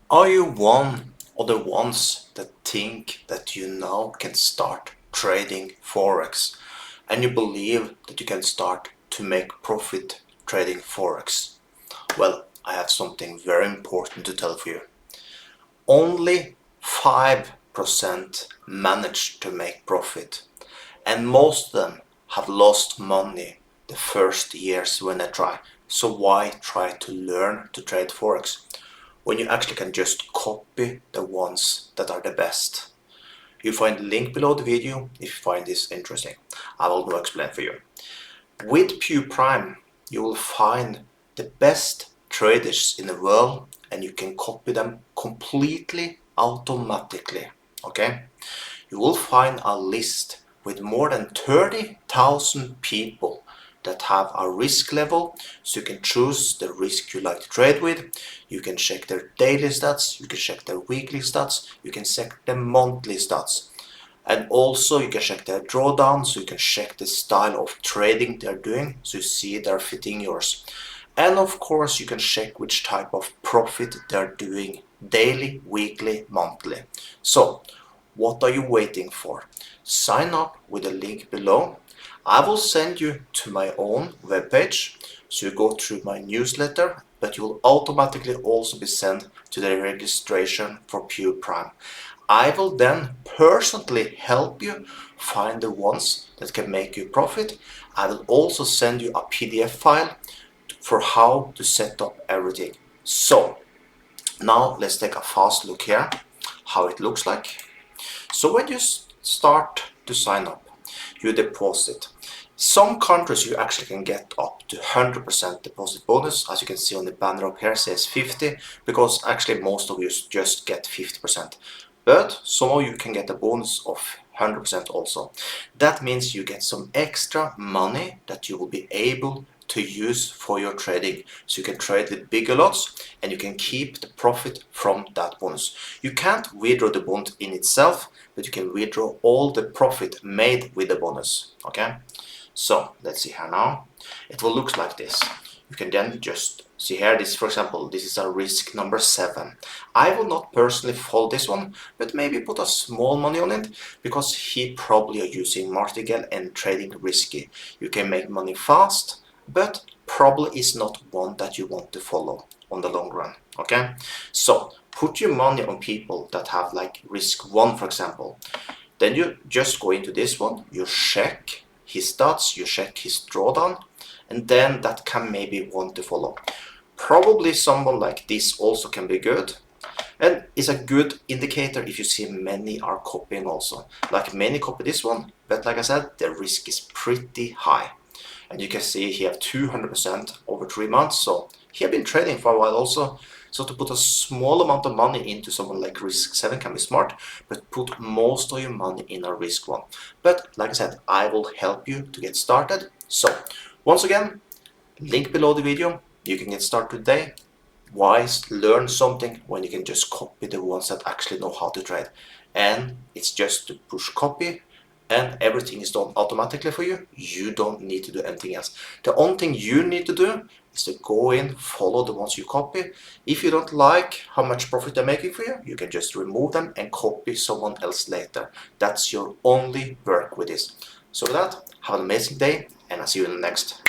Are you one of the ones that think that you now can start trading Forex and you believe that you can start to make profit trading Forex? Well, I have something very important to tell for you. Only 5% manage to make profit, and most of them have lost money the first years when they try. So why try to learn to trade Forex when you actually can just copy the ones that are the best? You find the link below the video if you find this interesting. I will now explain for you. With Pew Prime, you will find the best traders in the world and you can copy them completely automatically. Okay? You will find a list with more than 30,000 people that have a risk level, so you can choose the risk you like to trade with. You can check their daily stats, you can check their weekly stats, you can check their monthly stats. And also you can check their drawdown, so you can check the style of trading they're doing, so you see they're fitting yours. And of course you can check which type of profit they're doing daily, weekly, monthly. So what are you waiting for? Sign up with the link below. I will send you to my own webpage, so you go through my newsletter, but you will automatically also be sent to the registration for Pew Prime. I will then personally help you find the ones that can make you profit. I will also send you a PDF file for how to set up everything. So now let's take a fast look here how it looks like. So when you start to sign up, you deposit. Some countries you actually can get up to 100% deposit bonus. As you can see on the banner up here, it says 50, because actually most of you just get 50%. But some of you can get a bonus of 100% also. That means you get some extra money that you will be able to use for your trading. So you can trade with bigger lots and you can keep the profit from that bonus. You can't withdraw the bonus in itself, but you can withdraw all the profit made with the bonus. Okay, so let's see here now. It will look like this. You can then just see here, this, for example, this is a risk number 7. I will not personally follow this one, but maybe put a small money on it, because he probably are using martingale and trading risky. You can make money fast, but probably is not one that you want to follow on the long run. Okay, so put your money on people that have like risk 1, for example. Then you just go into this one, you check his stats, you check his drawdown, and then that can maybe want to follow. Probably someone like this also can be good, and it's a good indicator if you see many are copying also. Like many copy this one, but like I said, the risk is pretty high. And you can see he have 200% over 3 months, so he have been trading for a while also. So to put a small amount of money into someone like risk 7 can be smart, but put most of your money in a risk 1. But like I said, I will help you to get started. So once again, link below the video. You can get started today. Why learn something when you can just copy the ones that actually know how to trade? And it's just to push copy and everything is done automatically for you. You don't need to do anything else. The only thing you need to do is to go in, follow the ones you copy. If you don't like how much profit they're making for you, you can just remove them and copy someone else later. That's your only work with this. So with that, have an amazing day and I'll see you in the next